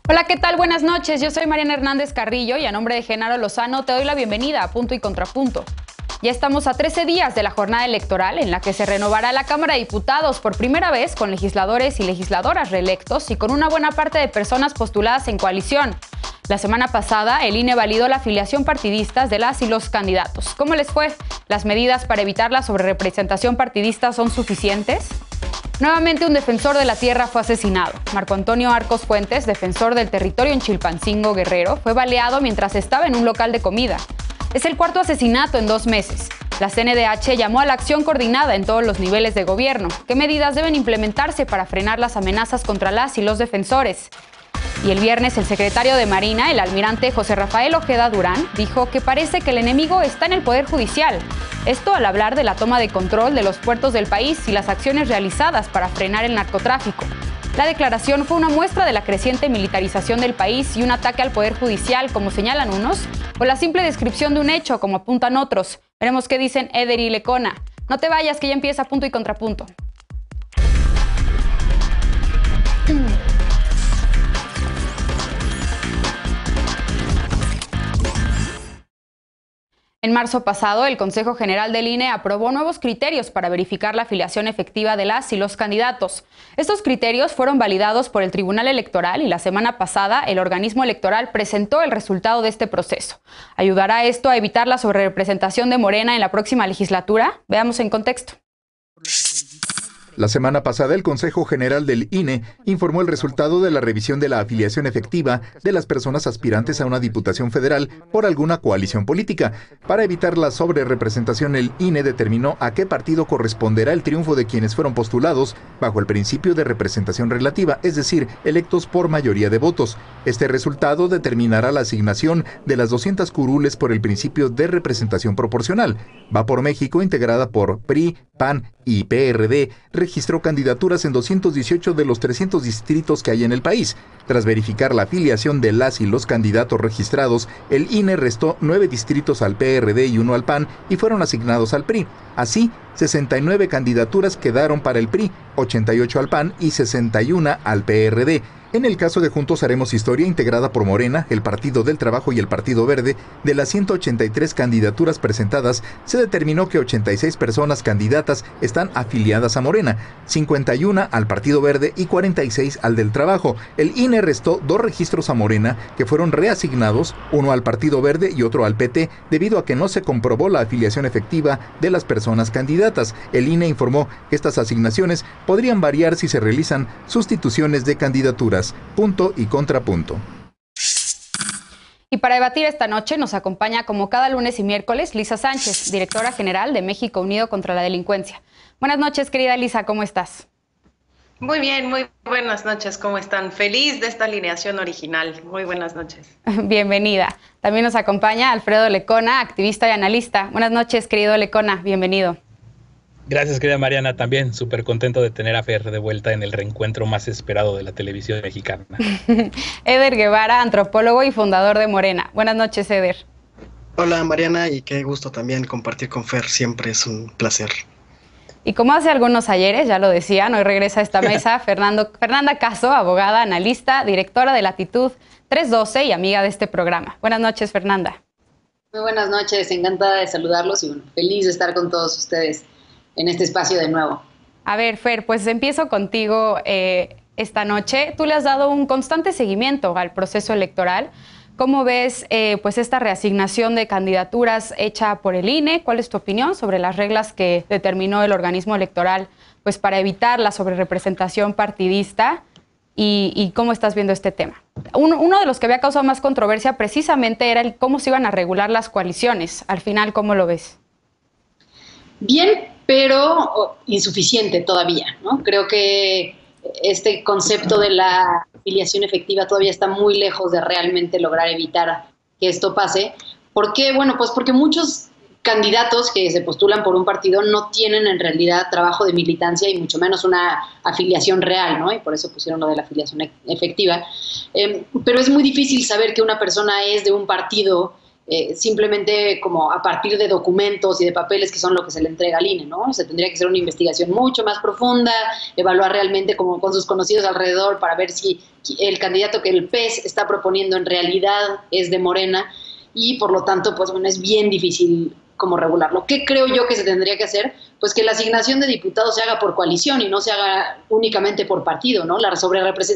Hola, ¿qué tal? Buenas noches. Yo soy Mariana Hernández Carrillo y a nombre de Genaro Lozano te doy la bienvenida a Punto y Contrapunto. Ya estamos a 13 días de la jornada electoral en la que se renovará la Cámara de Diputados por primera vez con legisladores y legisladoras reelectos y con una buena parte de personas postuladas en coalición. La semana pasada, el INE validó la afiliación partidista de las y los candidatos. ¿Cómo les fue? ¿Las medidas para evitar la sobrerepresentación partidista son suficientes? Nuevamente un defensor de la tierra fue asesinado. Marco Antonio Arcos Fuentes, defensor del territorio en Chilpancingo, Guerrero, fue baleado mientras estaba en un local de comida. Es el cuarto asesinato en 2 meses. La CNDH llamó a la acción coordinada en todos los niveles de gobierno. ¿Qué medidas deben implementarse para frenar las amenazas contra las y los defensores? Y el viernes el secretario de Marina, el almirante José Rafael Ojeda Durán, dijo que parece que el enemigo está en el Poder Judicial. Esto al hablar de la toma de control de los puertos del país y las acciones realizadas para frenar el narcotráfico. La declaración fue una muestra de la creciente militarización del país y un ataque al Poder Judicial, como señalan unos, o la simple descripción de un hecho, como apuntan otros. Veremos qué dicen Eder y Lecona. No te vayas, que ya empieza Punto y Contrapunto. En marzo pasado, el Consejo General del INE aprobó nuevos criterios para verificar la afiliación efectiva de las y los candidatos. Estos criterios fueron validados por el Tribunal Electoral y la semana pasada el organismo electoral presentó el resultado de este proceso. ¿Ayudará esto a evitar la sobrerepresentación de Morena en la próxima legislatura? Veamos en contexto. La semana pasada, el Consejo General del INE informó el resultado de la revisión de la afiliación efectiva de las personas aspirantes a una diputación federal por alguna coalición política. Para evitar la sobrerepresentación, el INE determinó a qué partido corresponderá el triunfo de quienes fueron postulados bajo el principio de representación relativa, es decir, electos por mayoría de votos. Este resultado determinará la asignación de las 200 curules por el principio de representación proporcional. Va por México, integrada por PRI, PAN y PRD, registró candidaturas en 218 de los 300 distritos que hay en el país. Tras verificar la afiliación de las y los candidatos registrados, el INE restó 9 distritos al PRD y 1 al PAN y fueron asignados al PRI. Así, 69 candidaturas quedaron para el PRI, 88 al PAN y 61 al PRD. En el caso de Juntos Haremos Historia, integrada por Morena, el Partido del Trabajo y el Partido Verde, de las 183 candidaturas presentadas, se determinó que 86 personas candidatas están afiliadas a Morena, 51 al Partido Verde y 46 al del Trabajo. El INE restó 2 registros a Morena, que fueron reasignados, uno al Partido Verde y otro al PT, debido a que no se comprobó la afiliación efectiva de las personas candidatas. El INE informó que estas asignaciones podrían variar si se realizan sustituciones de candidaturas. Punto y contrapunto. Y para debatir esta noche nos acompaña como cada lunes y miércoles Lisa Sánchez, directora general de México Unido contra la Delincuencia. Buenas noches, querida Lisa, ¿cómo estás? Muy bien, muy buenas noches, ¿cómo están? Feliz de esta alineación original. Muy buenas noches. Bienvenida. También nos acompaña Alfredo Lecona, activista y analista. Buenas noches, querido Lecona, bienvenido. Gracias, querida Mariana, también súper contento de tener a Fer de vuelta en el reencuentro más esperado de la televisión mexicana. Eder Guevara, antropólogo y fundador de Morena. Buenas noches, Eder. Hola, Mariana, y qué gusto también compartir con Fer, siempre es un placer. Y como hace algunos ayeres, ya lo decían, hoy regresa a esta mesa Fernanda Caso, abogada, analista, directora de Latitud 312 y amiga de este programa. Buenas noches, Fernanda. Muy buenas noches, encantada de saludarlos y bueno, feliz de estar con todos ustedes en este espacio de nuevo. A ver, Fer, pues empiezo contigo esta noche. Tú le has dado un constante seguimiento al proceso electoral. ¿Cómo ves pues esta reasignación de candidaturas hecha por el INE? ¿Cuál es tu opinión sobre las reglas que determinó el organismo electoral pues para evitar la sobrerepresentación partidista? ¿Y cómo estás viendo este tema? Uno de los que había causado más controversia precisamente era el cómo se iban a regular las coaliciones. Al final, ¿cómo lo ves? Bien, pero insuficiente todavía, ¿no? Creo que este concepto de la afiliación efectiva todavía está muy lejos de realmente lograr evitar que esto pase. ¿Por qué? Bueno, pues porque muchos candidatos que se postulan por un partido no tienen en realidad trabajo de militancia y mucho menos una afiliación real, ¿no? Y por eso pusieron lo de la afiliación efectiva. Pero es muy difícil saber que una persona es de un partido simplemente como a partir de documentos y de papeles que son lo que se le entrega al INE, ¿no? Se tendría que hacer una investigación mucho más profunda, evaluar realmente como con sus conocidos alrededor para ver si el candidato que el PES está proponiendo en realidad es de Morena, y por lo tanto, pues bueno, es bien difícil como regularlo. ¿Qué creo yo que se tendría que hacer? Pues que la asignación de diputados se haga por coalición y no se haga únicamente por partido, ¿no?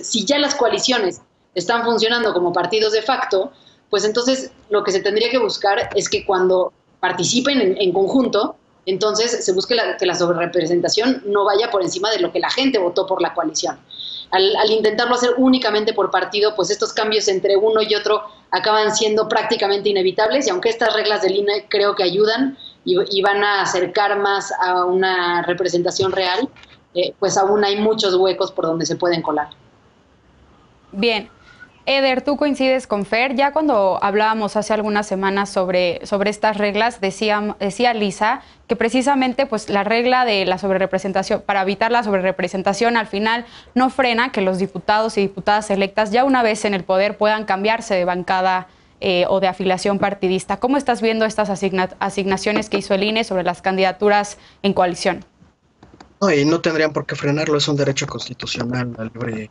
Si ya las coaliciones están funcionando como partidos de facto, pues entonces lo que se tendría que buscar es que cuando participen en conjunto, entonces se busque que la sobrerepresentación no vaya por encima de lo que la gente votó por la coalición. Al intentarlo hacer únicamente por partido, pues estos cambios entre uno y otro acaban siendo prácticamente inevitables, y aunque estas reglas del INE creo que ayudan y van a acercar más a una representación real, pues aún hay muchos huecos por donde se pueden colar. Bien. Eder, tú coincides con Fer. Ya cuando hablábamos hace algunas semanas sobre estas reglas, decía Lisa que precisamente pues la regla de la sobrerepresentación, para evitar la sobrerepresentación, al final no frena que los diputados y diputadas electas ya una vez en el poder puedan cambiarse de bancada o de afiliación partidista. ¿Cómo estás viendo estas asignaciones que hizo el INE sobre las candidaturas en coalición? No, y no tendrían por qué frenarlo, es un derecho constitucional la libre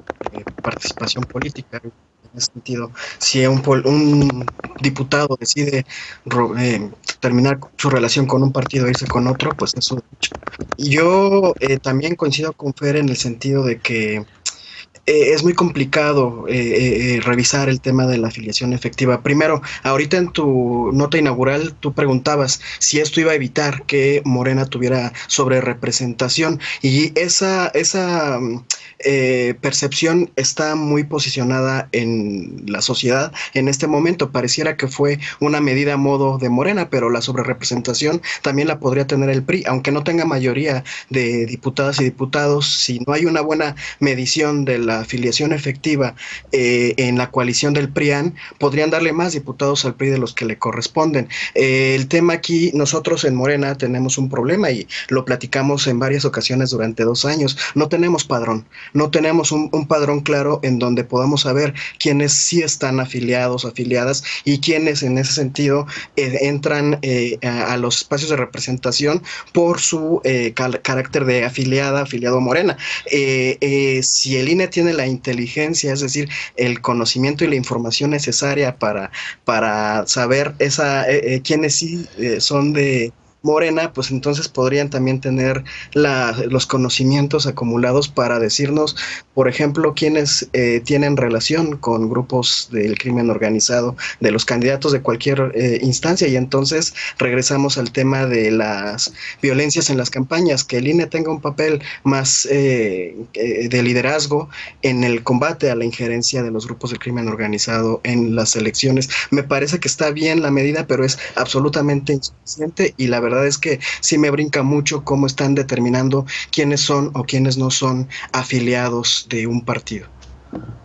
participación política. En ese sentido, si un diputado decide terminar su relación con un partido e irse con otro, pues es un derecho. Y yo también coincido con Fer en el sentido de que es muy complicado revisar el tema de la afiliación efectiva. Primero, ahorita en tu nota inaugural tú preguntabas si esto iba a evitar que Morena tuviera sobrerepresentación, y esa percepción está muy posicionada en la sociedad en este momento. Pareciera que fue una medida a modo de Morena, pero la sobrerepresentación también la podría tener el PRI, aunque no tenga mayoría de diputadas y diputados. Si no hay una buena medición de la afiliación efectiva en la coalición del PRIAN, podrían darle más diputados al PRI de los que le corresponden. El tema aquí, nosotros en Morena tenemos un problema y lo platicamos en varias ocasiones durante 2 años. No tenemos padrón, no tenemos un padrón claro en donde podamos saber quiénes sí están afiliados, afiliadas, y quiénes en ese sentido entran a los espacios de representación por su carácter de afiliado a Morena. Si el INE tiene la inteligencia, es decir, el conocimiento y la información necesaria para saber quiénes sí son de Morena, pues entonces podrían también tener los conocimientos acumulados para decirnos, por ejemplo, quiénes tienen relación con grupos del crimen organizado, de los candidatos de cualquier instancia. Y entonces regresamos al tema de las violencias en las campañas, que el INE tenga un papel más de liderazgo en el combate a la injerencia de los grupos del crimen organizado en las elecciones. Me parece que está bien la medida, pero es absolutamente insuficiente, y la verdad es que sí me brinca mucho cómo están determinando quiénes son o quiénes no son afiliados de un partido.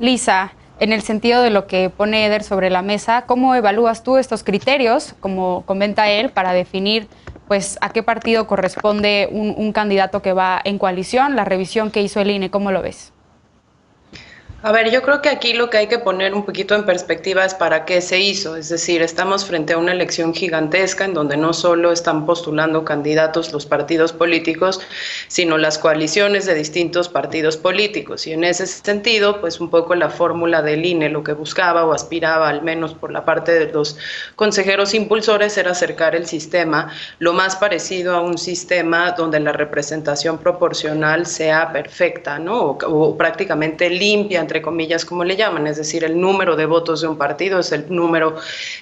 Lisa, en el sentido de lo que pone Eder sobre la mesa, ¿cómo evalúas tú estos criterios, como comenta él, para definir pues a qué partido corresponde un candidato que va en coalición? La revisión que hizo el INE, ¿cómo lo ves? A ver, yo creo que aquí lo que hay que poner un poquito en perspectiva es para qué se hizo. Es decir, estamos frente a una elección gigantesca en donde no solo están postulando candidatos los partidos políticos, sino las coaliciones de distintos partidos políticos. Y en ese sentido, pues un poco la fórmula del INE lo que buscaba o aspiraba, al menos por la parte de los consejeros impulsores, era acercar el sistema lo más parecido a un sistema donde la representación proporcional sea perfecta, ¿no? O prácticamente limpia, entre comillas, como le llaman, es decir, el número de votos de un partido es el número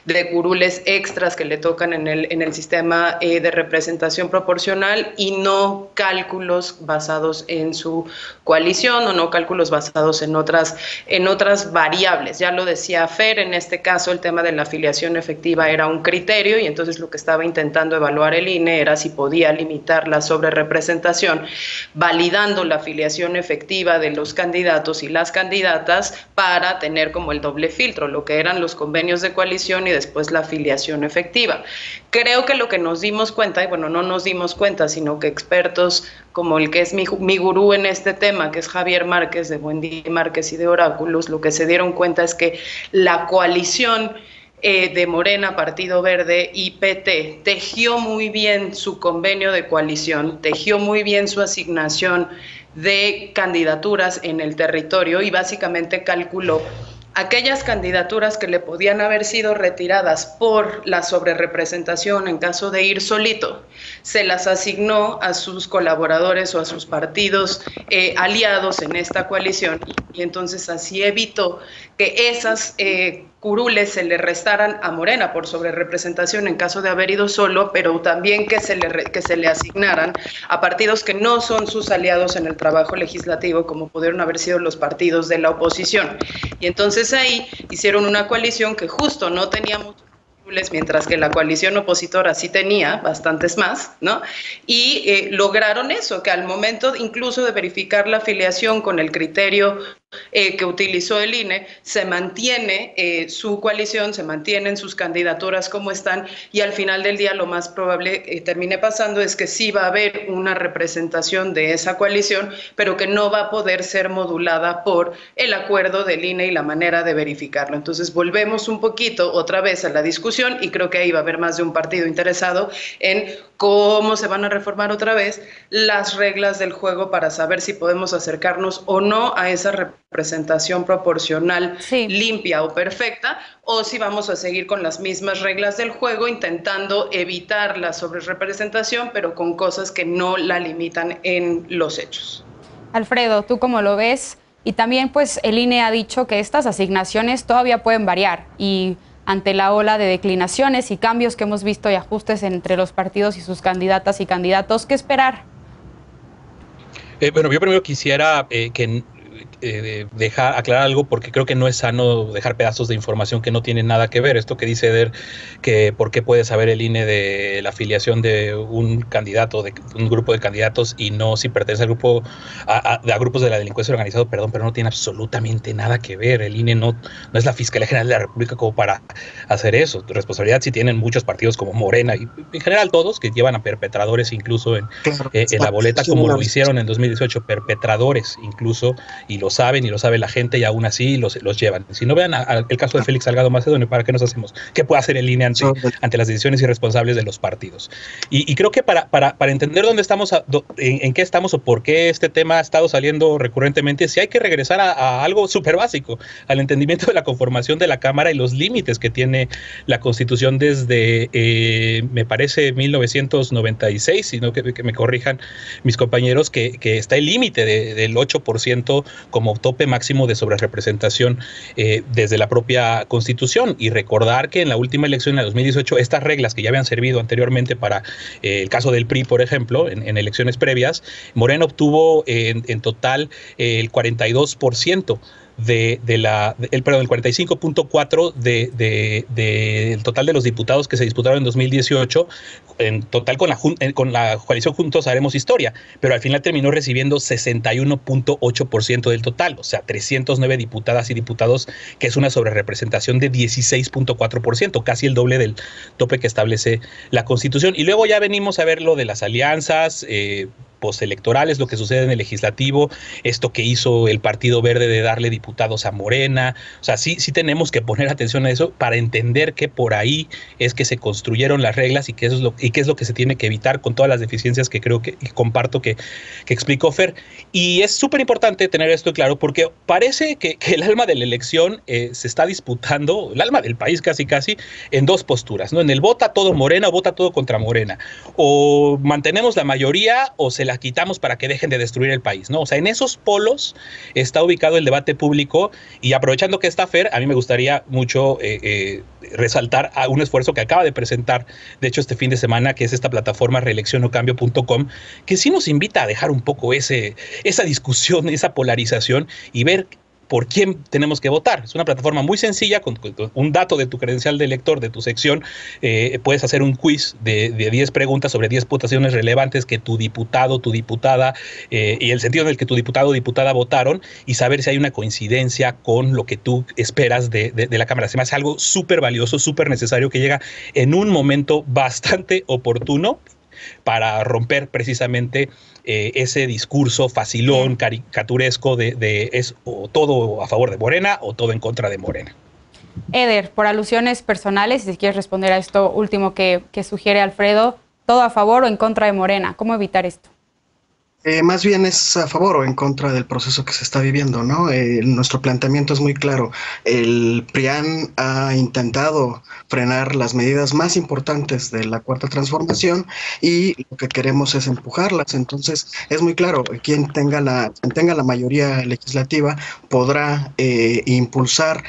de curules extras que le tocan en el sistema de representación proporcional, y no cálculos basados en su coalición o no cálculos basados en otras variables. Ya lo decía Fer, en este caso el tema de la afiliación efectiva era un criterio, y entonces lo que estaba intentando evaluar el INE era si podía limitar la sobrerepresentación, validando la afiliación efectiva de los candidatos y las candidatas para tener como el doble filtro, lo que eran los convenios de coalición y después la afiliación efectiva. Creo que lo que nos dimos cuenta, y bueno, no nos dimos cuenta, sino que expertos como el que es mi gurú en este tema, que es Javier Márquez de Buen Día Márquez y de Oráculos, lo que se dieron cuenta es que la coalición de Morena, Partido Verde y PT, tejió muy bien su convenio de coalición, tejió muy bien su asignación de candidaturas en el territorio y básicamente calculó aquellas candidaturas que le podían haber sido retiradas por la sobrerepresentación en caso de ir solito, se las asignó a sus colaboradores o a sus partidos aliados en esta coalición, y entonces así evitó que esas curules se le restaran a Morena por sobrerepresentación en caso de haber ido solo, pero también que se le asignaran a partidos que no son sus aliados en el trabajo legislativo, como pudieron haber sido los partidos de la oposición. Y entonces ahí hicieron una coalición que justo no tenía muchos curules, mientras que la coalición opositora sí tenía bastantes más, ¿no? Y lograron eso, que al momento incluso de verificar la afiliación con el criterio que utilizó el INE, se mantiene su coalición, se mantienen sus candidaturas como están, y al final del día lo más probable termine pasando es que sí va a haber una representación de esa coalición, pero que no va a poder ser modulada por el acuerdo del INE y la manera de verificarlo. Entonces volvemos un poquito otra vez a la discusión, y creo que ahí va a haber más de un partido interesado en cómo se van a reformar otra vez las reglas del juego para saber si podemos acercarnos o no a esa representación proporcional limpia o perfecta, o si vamos a seguir con las mismas reglas del juego intentando evitar la sobrerepresentación, pero con cosas que no la limitan en los hechos. Alfredo, ¿tú cómo lo ves? Y también pues el INE ha dicho que estas asignaciones todavía pueden variar, y ante la ola de declinaciones y cambios que hemos visto y ajustes entre los partidos y sus candidatas y candidatos, ¿qué esperar? Bueno, yo primero quisiera aclarar algo, porque creo que no es sano dejar pedazos de información que no tienen nada que ver. Esto que dice Eder, que por qué puede saber el INE de la afiliación de un candidato, de un grupo de candidatos, y no si pertenece al grupo a grupos de la delincuencia organizada, perdón, pero no tiene absolutamente nada que ver. El INE no es la Fiscalía General de la República como para hacer eso. Responsabilidad sí tienen muchos partidos como Morena y en general todos, que llevan a perpetradores incluso en la boleta, como lo hicieron en 2018, perpetradores incluso, y lo saben y lo sabe la gente, y aún así los llevan. Si no, vean el caso de Félix Salgado Macedonio, ¿para qué nos hacemos? ¿Qué puede hacer el INE ante las decisiones irresponsables de los partidos? Y creo que para entender dónde estamos, en qué estamos o por qué este tema ha estado saliendo recurrentemente, sí hay que regresar a algo súper básico, al entendimiento de la conformación de la Cámara y los límites que tiene la Constitución desde, me parece, 1996, sino que me corrijan mis compañeros, que está el límite del 8% como tope máximo de sobrerepresentación desde la propia Constitución. Y recordar que en la última elección, en 2018, estas reglas que ya habían servido anteriormente para el caso del PRI, por ejemplo, en elecciones previas, Morena obtuvo en total el 42% el 45.4% del total de los diputados que se disputaron en 2018, en total con la coalición Juntos Haremos Historia, pero al final terminó recibiendo 61.8% del total, o sea, 309 diputadas y diputados, que es una sobrerepresentación de 16.4%, casi el doble del tope que establece la Constitución. Y luego ya venimos a ver lo de las alianzas postelectorales, lo que sucede en el legislativo, esto que hizo el Partido Verde de darle diputados a Morena. O sea, sí tenemos que poner atención a eso para entender que por ahí es que se construyeron las reglas y qué es lo que se tiene que evitar, con todas las deficiencias que creo que comparto que explicó Fer. Y es súper importante tener esto claro, porque parece que el alma de la elección se está disputando, el alma del país casi, en dos posturas, ¿no? En el vota todo Morena o vota todo contra Morena. O mantenemos la mayoría o se la quitamos para que dejen de destruir el país, ¿no? O sea, en esos polos está ubicado el debate público, y aprovechando que está Fer, a mí me gustaría mucho resaltar a un esfuerzo que acaba de presentar, de hecho, este fin de semana, que es esta plataforma reeleccionocambio.com, que sí nos invita a dejar un poco esa discusión, esa polarización, y ver por quién tenemos que votar. Es una plataforma muy sencilla, con un dato de tu credencial de elector, de tu sección, puedes hacer un quiz de 10 preguntas sobre 10 votaciones relevantes que tu diputado, tu diputada, y el sentido en el que tu diputado o diputada votaron, y saber si hay una coincidencia con lo que tú esperas de la Cámara. Se me hace algo súper valioso, súper necesario, que llega en un momento bastante oportuno para romper precisamente ese discurso facilón, caricaturesco de es o todo a favor de Morena o todo en contra de Morena. Eder, por alusiones personales, si quieres responder a esto último que sugiere Alfredo, ¿todo a favor o en contra de Morena? ¿Cómo evitar esto? Más bien es a favor o en contra del proceso que se está viviendo, ¿no? Nuestro planteamiento es muy claro. El PRIAN ha intentado frenar las medidas más importantes de la Cuarta Transformación y lo que queremos es empujarlas. Entonces, es muy claro, quien tenga la mayoría legislativa podrá impulsar,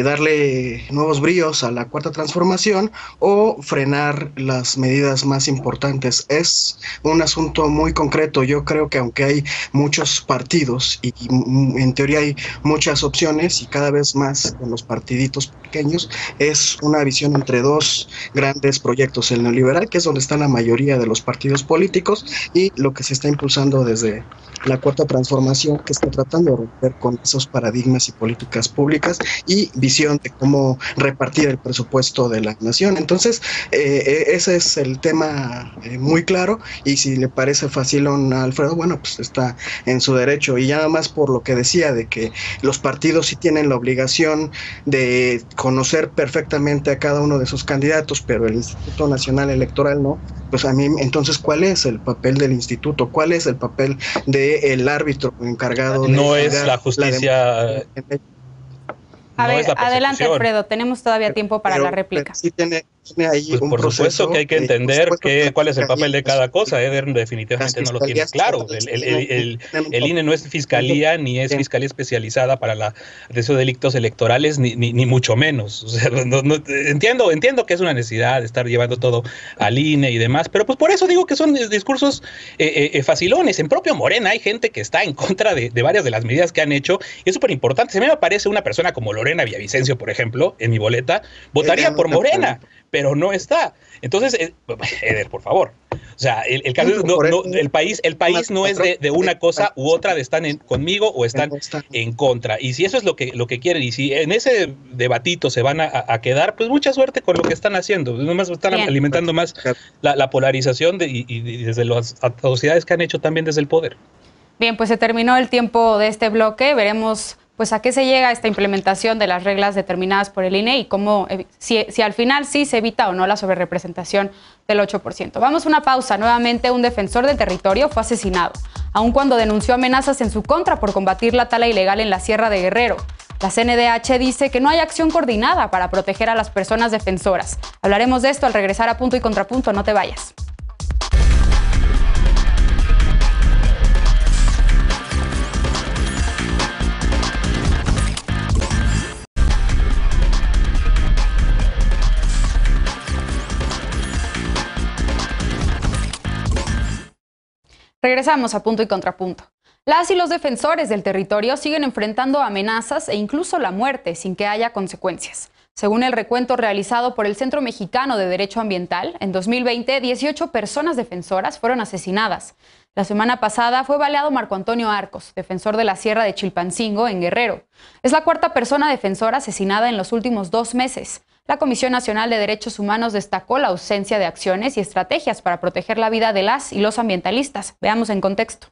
darle nuevos bríos a la Cuarta Transformación o frenar las medidas más importantes. Es un asunto muy concreto. Yo creo que aunque hay muchos partidos y en teoría hay muchas opciones y cada vez más con los partiditos pequeños, es una visión entre dos grandes proyectos, el neoliberal, que es donde está la mayoría de los partidos políticos, y lo que se está impulsando desde la Cuarta Transformación, que está tratando de romper con esos paradigmas y políticas públicas y visión de cómo repartir el presupuesto de la nación. Entonces, ese es el tema muy claro, y si le parece fácil a Alfredo, bueno, pues está en su derecho. Y ya nada más por lo que decía de que los partidos sí tienen la obligación de conocer perfectamente a cada uno de sus candidatos, pero el Instituto Nacional Electoral no, pues a mí, entonces, ¿cuál es el papel del instituto? ¿Cuál es el papel del árbitro encargado de... No es la justicia... A ver, adelante, Alfredo, tenemos todavía tiempo para la réplica. Sí tiene ahí pues un por proceso, supuesto que hay que entender cuál es el papel de cada cosa. Eder definitivamente no lo tiene claro. El INE no es fiscalía ni es fiscalía especializada para esos delitos electorales, ni mucho menos. O sea, entiendo que es una necesidad de estar llevando todo al INE y demás, pero pues por eso digo que son discursos facilones. En propio Morena hay gente que está en contra de varias de las medidas que han hecho, y es súper importante. Si a mí me aparece una persona como Lorena Villavicencio, por ejemplo, en mi boleta, votaría por Morena, pero no está. Entonces, Eder, por favor. O sea, el caso es, el país no es de una cosa u otra, de están conmigo o están en contra. Y si eso es lo que quieren, y si en ese debatito se van a quedar, pues mucha suerte con lo que están haciendo. Nomás están alimentando más la polarización y desde las atrocidades que han hecho también desde el poder. Bien, pues se terminó el tiempo de este bloque. Veremos pues a qué se llega esta implementación de las reglas determinadas por el INE y cómo, si al final sí se evita o no la sobrerepresentación del 8%. Vamos a una pausa. Nuevamente, un defensor del territorio fue asesinado, aun cuando denunció amenazas en su contra por combatir la tala ilegal en la Sierra de Guerrero. La CNDH dice que no hay acción coordinada para proteger a las personas defensoras. Hablaremos de esto al regresar a Punto y Contrapunto. No te vayas. Regresamos a Punto y Contrapunto. Las y los defensores del territorio siguen enfrentando amenazas e incluso la muerte sin que haya consecuencias. Según el recuento realizado por el Centro Mexicano de Derecho Ambiental, en 2020, 18 personas defensoras fueron asesinadas. La semana pasada fue baleado Marco Antonio Arcos, defensor de la Sierra de Chilpancingo, en Guerrero. Es la cuarta persona defensora asesinada en los últimos 2 meses. La Comisión Nacional de Derechos Humanos destacó la ausencia de acciones y estrategias para proteger la vida de las y los ambientalistas. Veamos en contexto.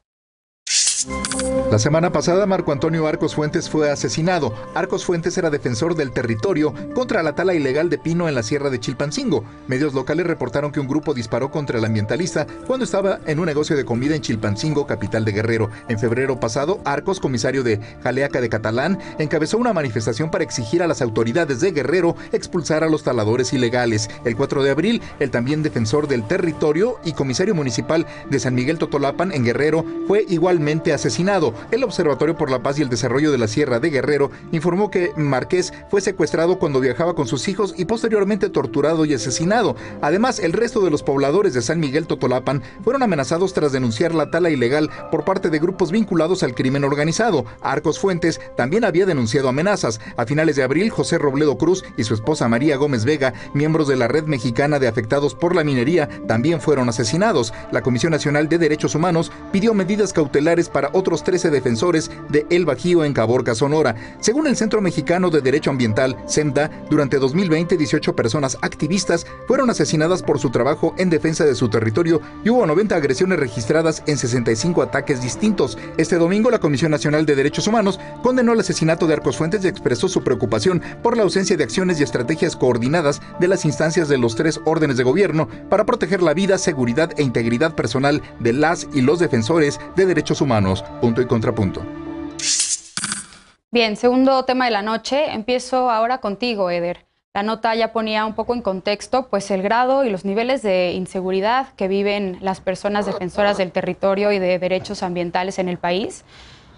La semana pasada, Marco Antonio Arcos Fuentes fue asesinado. Arcos Fuentes era defensor del territorio contra la tala ilegal de pino en la Sierra de Chilpancingo. Medios locales reportaron que un grupo disparó contra el ambientalista cuando estaba en un negocio de comida en Chilpancingo, capital de Guerrero. En febrero pasado, Arcos, comisario de Jaleaca de Catalán, encabezó una manifestación para exigir a las autoridades de Guerrero expulsar a los taladores ilegales. El 4 de abril, el también defensor del territorio y comisario municipal de San Miguel Totolapan, en Guerrero, fue igualmente asesinado. El Observatorio por la Paz y el Desarrollo de la Sierra de Guerrero informó que Márquez fue secuestrado cuando viajaba con sus hijos y posteriormente torturado y asesinado. Además, el resto de los pobladores de San Miguel Totolapan fueron amenazados tras denunciar la tala ilegal por parte de grupos vinculados al crimen organizado. Arcos Fuentes también había denunciado amenazas. A finales de abril, José Robledo Cruz y su esposa María Gómez Vega, miembros de la Red Mexicana de Afectados por la Minería, también fueron asesinados. La Comisión Nacional de Derechos Humanos pidió medidas cautelares para otros 13 defensores de El Bajío en Caborca, Sonora. Según el Centro Mexicano de Derecho Ambiental, CEMDA, durante 2020, 18 personas activistas fueron asesinadas por su trabajo en defensa de su territorio y hubo 90 agresiones registradas en 65 ataques distintos. Este domingo, la Comisión Nacional de Derechos Humanos condenó el asesinato de Arcos Fuentes y expresó su preocupación por la ausencia de acciones y estrategias coordinadas de las instancias de los 3 órdenes de gobierno para proteger la vida, seguridad e integridad personal de las y los defensores de derechos humanos. Punto y contrapunto. Bien, segundo tema de la noche. Empiezo ahora contigo, Eder. La nota ya ponía un poco en contexto pues el grado y los niveles de inseguridad que viven las personas defensoras del territorio y de derechos ambientales en el país.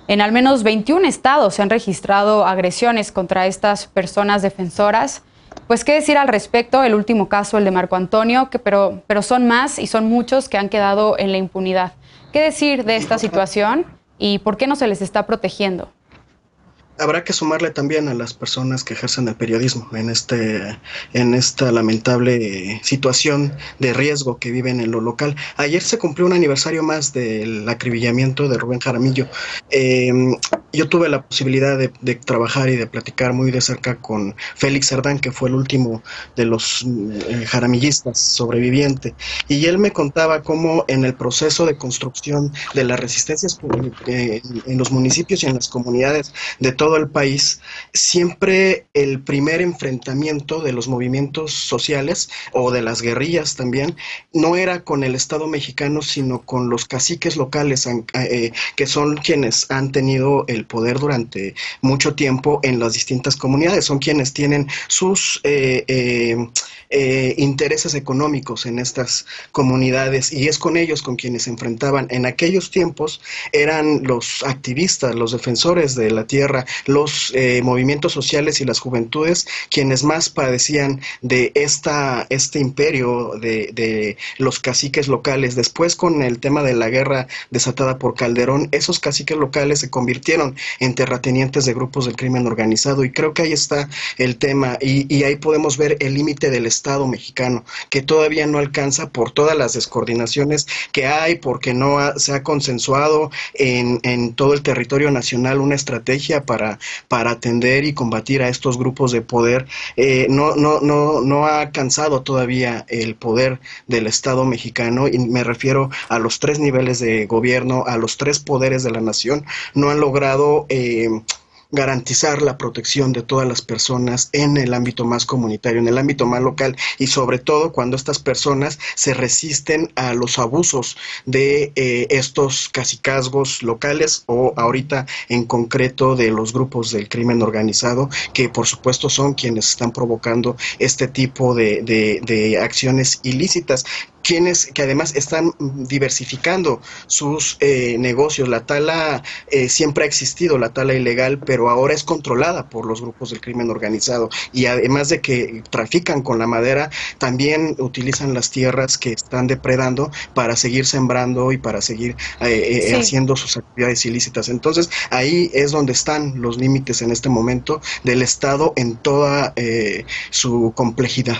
En al menos 21 estados se han registrado agresiones contra estas personas defensoras. Pues qué decir al respecto, el último caso, el de Marco Antonio, pero son más y son muchos que han quedado en la impunidad. ¿Qué decir de esta situación y por qué no se les está protegiendo? Habrá que sumarle también a las personas que ejercen el periodismo en esta lamentable situación de riesgo que viven en lo local. Ayer se cumplió un aniversario más del acribillamiento de Rubén Jaramillo. Yo tuve la posibilidad de trabajar y de platicar muy de cerca con Félix Cerdán, que fue el último de los jaramillistas sobreviviente, y él me contaba cómo en el proceso de construcción de las resistencias en los municipios y en las comunidades de todo el país, siempre el primer enfrentamiento de los movimientos sociales o de las guerrillas también no era con el Estado mexicano, sino con los caciques locales, que son quienes han tenido el poder durante mucho tiempo en las distintas comunidades, son quienes tienen sus intereses económicos en estas comunidades, y es con ellos con quienes se enfrentaban. En aquellos tiempos eran los activistas, los defensores de la tierra, los movimientos sociales y las juventudes quienes más padecían de este imperio de los caciques locales. Después, con el tema de la guerra desatada por Calderón, esos caciques locales se convirtieron en terratenientes de grupos del crimen organizado, y creo que ahí está el tema, y ahí podemos ver el límite del Estado mexicano, que todavía no alcanza por todas las descoordinaciones que hay, porque no se ha consensuado en todo el territorio nacional una estrategia para atender y combatir a estos grupos de poder. No ha alcanzado todavía el poder del Estado mexicano, y me refiero a los 3 niveles de gobierno, a los 3 poderes de la nación. No han logrado garantizar la protección de todas las personas en el ámbito más comunitario, en el ámbito más local, y sobre todo cuando estas personas se resisten a los abusos de estos cacicazgos locales, o ahorita en concreto de los grupos del crimen organizado, que por supuesto son quienes están provocando este tipo de acciones ilícitas, que además están diversificando sus negocios. La tala siempre ha existido, la tala ilegal, pero ahora es controlada por los grupos del crimen organizado, y además de que trafican con la madera, también utilizan las tierras que están depredando para seguir sembrando y para seguir haciendo sus actividades ilícitas. Entonces ahí es donde están los límites en este momento del Estado en toda su complejidad.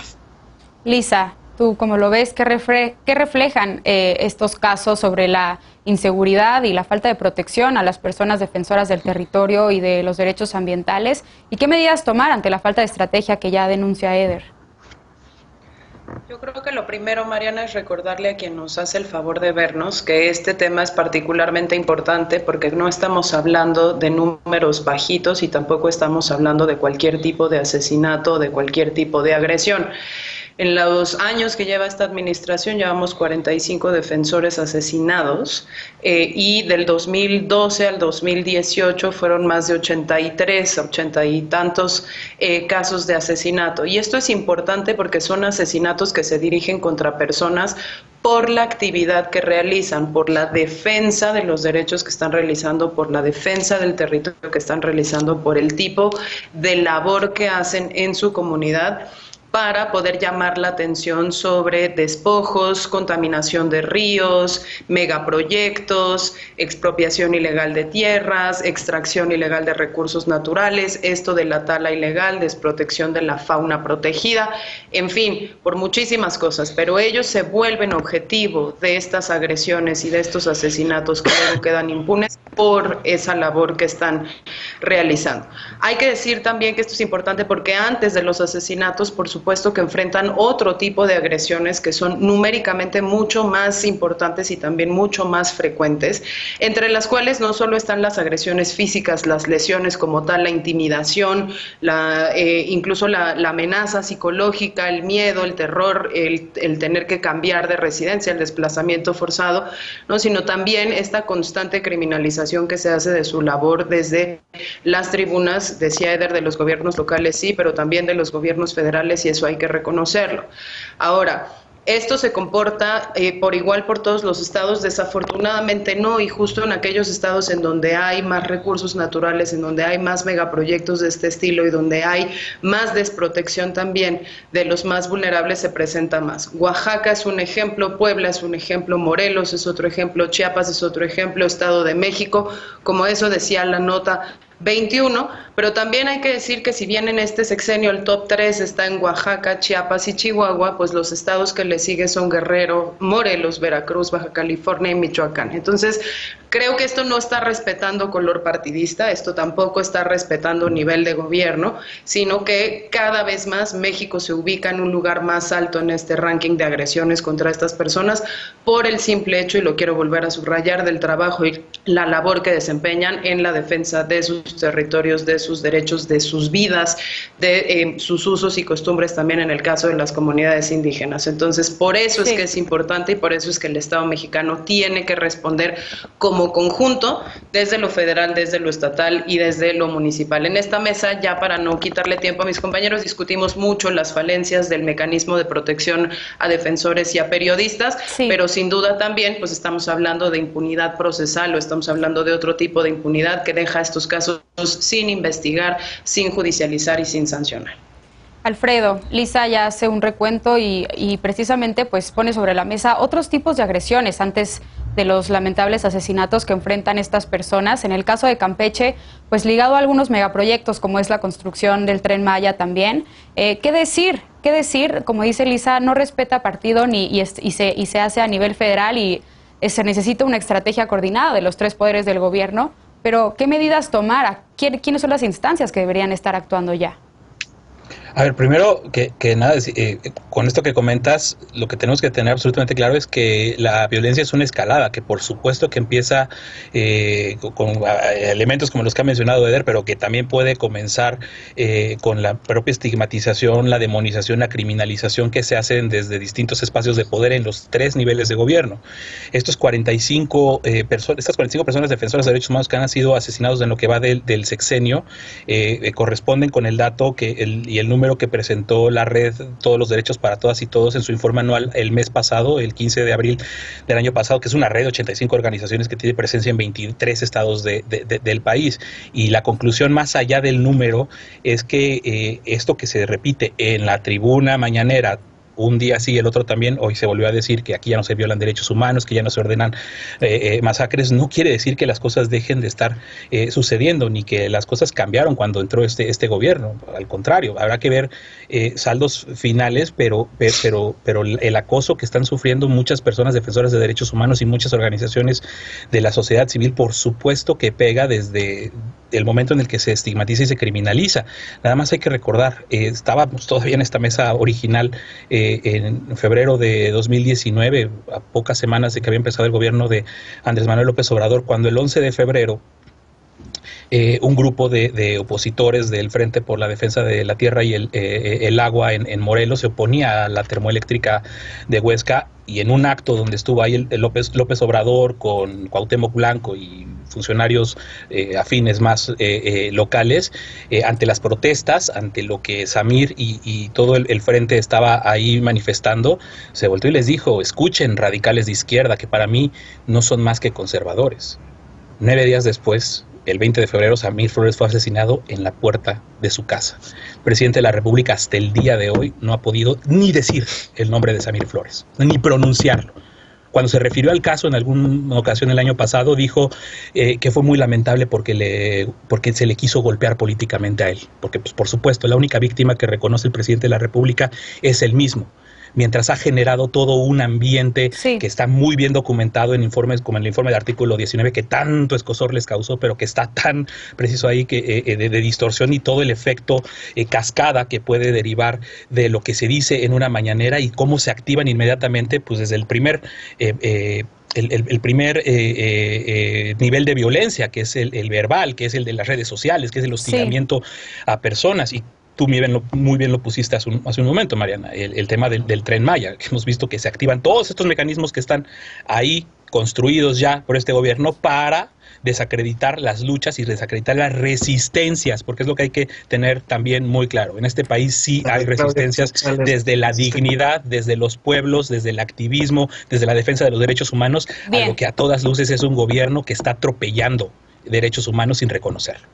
Lisa, ¿tú cómo lo ves? ¿Qué reflejan estos casos sobre la inseguridad y la falta de protección a las personas defensoras del territorio y de los derechos ambientales? ¿Y qué medidas tomar ante la falta de estrategia que ya denuncia Eder? Yo creo que lo primero, Mariana, es recordarle a quien nos hace el favor de vernos que este tema es particularmente importante, porque no estamos hablando de números bajitos y tampoco estamos hablando de cualquier tipo de asesinato, de cualquier tipo de agresión. En los años que lleva esta administración llevamos 45 defensores asesinados, y del 2012 al 2018 fueron más de 80 y tantos casos de asesinato. Y esto es importante porque son asesinatos que se dirigen contra personas por la actividad que realizan, por la defensa de los derechos que están realizando, por la defensa del territorio que están realizando, por el tipo de labor que hacen en su comunidad. para poder llamar la atención sobre despojos, contaminación de ríos, megaproyectos, expropiación ilegal de tierras, extracción ilegal de recursos naturales, esto de la tala ilegal, desprotección de la fauna protegida, en fin, por muchísimas cosas, pero ellos se vuelven objetivo de estas agresiones y de estos asesinatos que luego quedan impunes por esa labor que están realizando. Hay que decir también que esto es importante porque antes de los asesinatos, por supuesto que enfrentan otro tipo de agresiones que son numéricamente mucho más importantes y también mucho más frecuentes, entre las cuales no solo están las agresiones físicas, las lesiones como tal, la intimidación, incluso la amenaza psicológica, el miedo, el terror, el tener que cambiar de residencia, el desplazamiento forzado, ¿no? Sino también esta constante criminalización que se hace de su labor desde las tribunas, decía Eder, de los gobiernos locales, sí, pero también de los gobiernos federales, y eso hay que reconocerlo. Ahora, ¿esto se comporta por igual por todos los estados? Desafortunadamente no, y justo en aquellos estados en donde hay más recursos naturales, en donde hay más megaproyectos de este estilo y donde hay más desprotección también de los más vulnerables, se presenta más. Oaxaca es un ejemplo, Puebla es un ejemplo, Morelos es otro ejemplo, Chiapas es otro ejemplo, Estado de México, como eso decía la nota, 21, pero también hay que decir que si bien en este sexenio el top 3 está en Oaxaca, Chiapas y Chihuahua, pues los estados que le siguen son Guerrero, Morelos, Veracruz, Baja California y Michoacán. Entonces, creo que esto no está respetando color partidista, esto tampoco está respetando nivel de gobierno, sino que cada vez más México se ubica en un lugar más alto en este ranking de agresiones contra estas personas por el simple hecho, y lo quiero volver a subrayar, del trabajo y la labor que desempeñan en la defensa de sus territorios, de sus derechos, de sus vidas, de sus usos y costumbres también en el caso de las comunidades indígenas. Entonces, por eso es que es importante y por eso es que el Estado mexicano tiene que responder como conjunto, desde lo federal, desde lo estatal y desde lo municipal. En esta mesa, ya para no quitarle tiempo a mis compañeros, discutimos mucho las falencias del mecanismo de protección a defensores y a periodistas, pero sin duda también pues estamos hablando de impunidad procesal o estamos hablando de otro tipo de impunidad que deja estos casos sin investigar, sin judicializar y sin sancionar. Alfredo, Lisa ya hace un recuento y precisamente pues pone sobre la mesa otros tipos de agresiones antes de los lamentables asesinatos que enfrentan estas personas. En el caso de Campeche, pues ligado a algunos megaproyectos como es la construcción del Tren Maya también. ¿Qué decir? Como dice Lisa, no respeta partido y se hace a nivel federal y se necesita una estrategia coordinada de los tres poderes del gobierno. Pero, ¿qué medidas tomar? ¿Quiénes son las instancias que deberían estar actuando ya? A ver, primero que nada, con esto que comentas, lo que tenemos que tener absolutamente claro es que la violencia es una escalada, que por supuesto que empieza con elementos como los que ha mencionado Eder, pero que también puede comenzar con la propia estigmatización, la demonización, la criminalización que se hacen desde distintos espacios de poder en los tres niveles de gobierno. Estas 45 personas defensoras de derechos humanos que han sido asesinados en lo que va del sexenio corresponden con el dato y el número que presentó la red Todos los Derechos para Todas y Todos en su informe anual el mes pasado, el 15 de abril del año pasado, que es una red de 85 organizaciones que tiene presencia en 23 estados del país. Y la conclusión, más allá del número, es que esto que se repite en la tribuna mañanera, un día sí, el otro también, hoy se volvió a decir que aquí ya no se violan derechos humanos, que ya no se ordenan masacres, no quiere decir que las cosas dejen de estar sucediendo, ni que las cosas cambiaron cuando entró este gobierno. Al contrario, habrá que ver saldos finales, pero el acoso que están sufriendo muchas personas defensoras de derechos humanos y muchas organizaciones de la sociedad civil, por supuesto que pega desde el momento en el que se estigmatiza y se criminaliza. Nada más hay que recordar, estábamos todavía en esta mesa original en febrero de 2019, a pocas semanas de que había empezado el gobierno de Andrés Manuel López Obrador, cuando el 11 de febrero un grupo de opositores del Frente por la Defensa de la Tierra y el Agua en Morelos se oponía a la termoeléctrica de Huesca, y en un acto donde estuvo ahí el López Obrador con Cuauhtémoc Blanco y funcionarios afines más locales, ante las protestas, ante lo que Samir y todo el frente estaba ahí manifestando, se volvió y les dijo: escuchen, radicales de izquierda, que para mí no son más que conservadores. 9 días después, el 20 de febrero, Samir Flores fue asesinado en la puerta de su casa. El presidente de la República hasta el día de hoy no ha podido ni decir el nombre de Samir Flores, ni pronunciarlo. Cuando se refirió al caso en alguna ocasión el año pasado, dijo que fue muy lamentable porque se le quiso golpear políticamente a él. Porque, pues, por supuesto, la única víctima que reconoce el presidente de la República es él mismo. Mientras ha generado todo un ambiente que está muy bien documentado en informes como el informe de artículo 19, que tanto escozor les causó, pero que está tan preciso ahí que de distorsión y todo el efecto cascada que puede derivar de lo que se dice en una mañanera y cómo se activan inmediatamente, pues desde el primer nivel de violencia, que es el verbal, que es el de las redes sociales, que es el hostigamiento a personas. Y tú muy bien lo pusiste hace un momento, Mariana, el tema del Tren Maya, que hemos visto que se activan todos estos mecanismos que están ahí construidos ya por este gobierno para desacreditar las luchas y desacreditar las resistencias, porque es lo que hay que tener también muy claro. En este país sí hay resistencias desde la dignidad, desde los pueblos, desde el activismo, desde la defensa de los derechos humanos, a lo que a todas luces es un gobierno que está atropellando derechos humanos sin reconocerlo.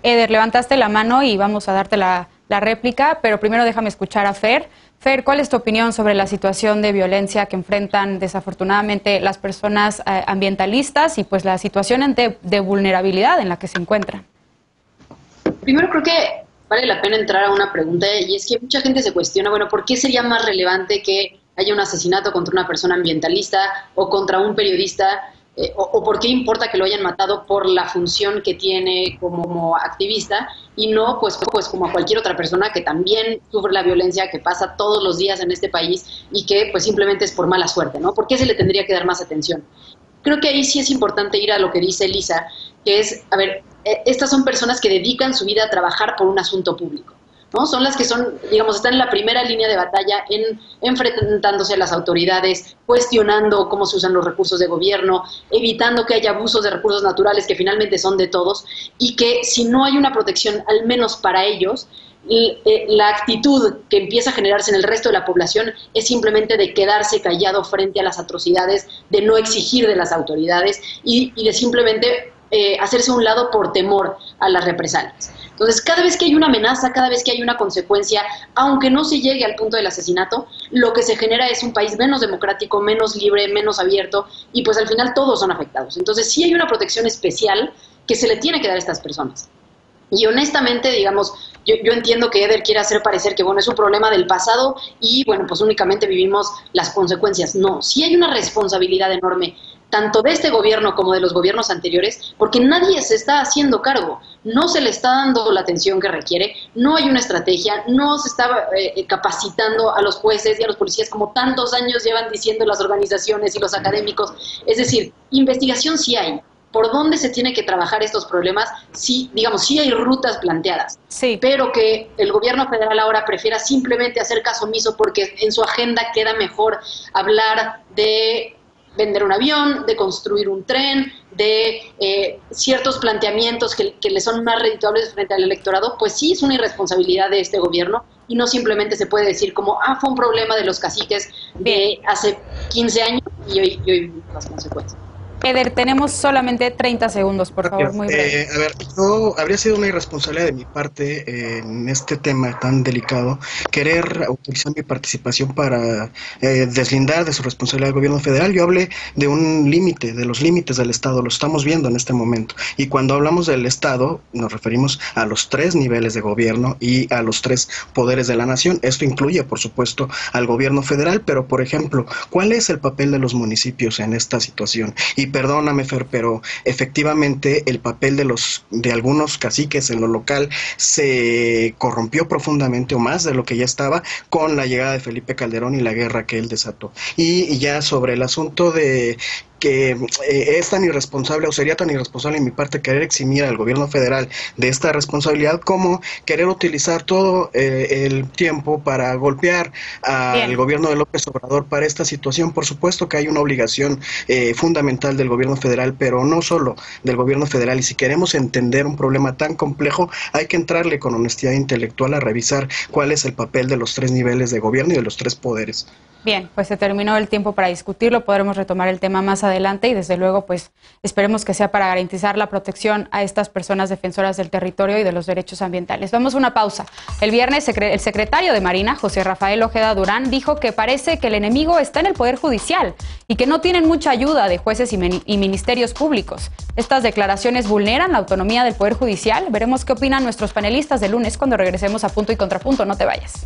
Eder, levantaste la mano y vamos a darte la réplica, pero primero déjame escuchar a Fer. Fer, ¿cuál es tu opinión sobre la situación de violencia que enfrentan desafortunadamente las personas ambientalistas y pues la situación de vulnerabilidad en la que se encuentran? Primero creo que vale la pena entrar a una pregunta, y es que mucha gente se cuestiona, bueno, ¿por qué sería más relevante que haya un asesinato contra una persona ambientalista o contra un periodista? O por qué importa que lo hayan matado por la función que tiene como activista y no pues como a cualquier otra persona que también sufre la violencia que pasa todos los días en este país y que pues simplemente es por mala suerte, ¿no? ¿Por qué se le tendría que dar más atención? Creo que ahí sí es importante ir a lo que dice Elisa, que es, a ver, estas son personas que dedican su vida a trabajar por un asunto público, ¿no? Son las que están en la primera línea de batalla, enfrentándose a las autoridades, cuestionando cómo se usan los recursos de gobierno, evitando que haya abusos de recursos naturales que finalmente son de todos, y que si no hay una protección, al menos para ellos, la actitud que empieza a generarse en el resto de la población es simplemente de quedarse callado frente a las atrocidades, de no exigir de las autoridades y de simplemente hacerse a un lado por temor a las represalias. Entonces, cada vez que hay una amenaza, cada vez que hay una consecuencia, aunque no se llegue al punto del asesinato, lo que se genera es un país menos democrático, menos libre, menos abierto, y pues al final todos son afectados. Entonces, sí hay una protección especial que se le tiene que dar a estas personas. Y honestamente, digamos, yo entiendo que Eder quiere hacer parecer que, bueno, es un problema del pasado y, bueno, pues únicamente vivimos las consecuencias. No, sí hay una responsabilidad enorme, tanto de este gobierno como de los gobiernos anteriores, porque nadie se está haciendo cargo, no se le está dando la atención que requiere, no hay una estrategia, no se está capacitando a los jueces y a los policías como tantos años llevan diciendo las organizaciones y los académicos. Es decir, investigación sí hay. ¿Por dónde se tiene que trabajar estos problemas? Sí, digamos, sí hay rutas planteadas, pero que el gobierno federal ahora prefiera simplemente hacer caso omiso porque en su agenda queda mejor hablar de vender un avión, de construir un tren, de ciertos planteamientos que le son más redituables frente al electorado, pues sí es una irresponsabilidad de este gobierno y no simplemente se puede decir como, fue un problema de los caciques de hace 15 años y hoy las consecuencias. Eder, tenemos solamente 30 segundos, por favor, muy breve. A ver, habría sido una irresponsabilidad de mi parte en este tema tan delicado querer utilizar mi participación para deslindar de su responsabilidad al gobierno federal. Yo hablé de un límite, de los límites del Estado, lo estamos viendo en este momento. Y cuando hablamos del Estado, nos referimos a los 3 niveles de gobierno y a los 3 poderes de la nación. Esto incluye, por supuesto, al gobierno federal, pero, por ejemplo, ¿cuál es el papel de los municipios en esta situación? Y perdóname, Fer, pero efectivamente el papel de algunos caciques en lo local se corrompió profundamente, o más de lo que ya estaba, con la llegada de Felipe Calderón y la guerra que él desató. Y ya sobre el asunto de que es tan irresponsable, o sería tan irresponsable en mi parte, querer eximir al gobierno federal de esta responsabilidad como querer utilizar todo el tiempo para golpear al gobierno de López Obrador para esta situación. Por supuesto que hay una obligación fundamental del gobierno federal, pero no solo del gobierno federal, y si queremos entender un problema tan complejo, hay que entrarle con honestidad intelectual a revisar cuál es el papel de los 3 niveles de gobierno y de los 3 poderes. Bien, pues se terminó el tiempo para discutirlo, podremos retomar el tema más adelante y desde luego pues esperemos que sea para garantizar la protección a estas personas defensoras del territorio y de los derechos ambientales. Vamos a una pausa. El viernes el secretario de Marina, José Rafael Ojeda Durán, dijo que parece que el enemigo está en el Poder Judicial y que no tienen mucha ayuda de jueces y ministerios públicos. ¿Estas declaraciones vulneran la autonomía del Poder Judicial? Veremos qué opinan nuestros panelistas de lunes cuando regresemos a Punto y Contrapunto. No te vayas.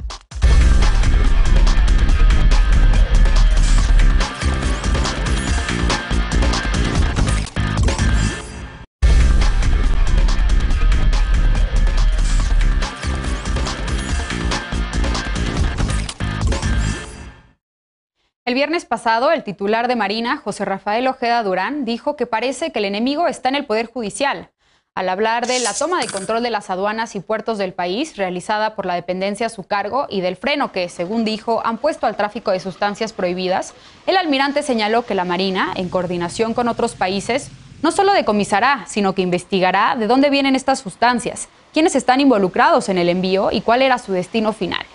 El viernes pasado, el titular de Marina, José Rafael Ojeda Durán, dijo que parece que el enemigo está en el Poder Judicial. Al hablar de la toma de control de las aduanas y puertos del país, realizada por la dependencia a su cargo, y del freno que, según dijo, han puesto al tráfico de sustancias prohibidas, el almirante señaló que la Marina, en coordinación con otros países, no solo decomisará, sino que investigará de dónde vienen estas sustancias, quiénes están involucrados en el envío y cuál era su destino final.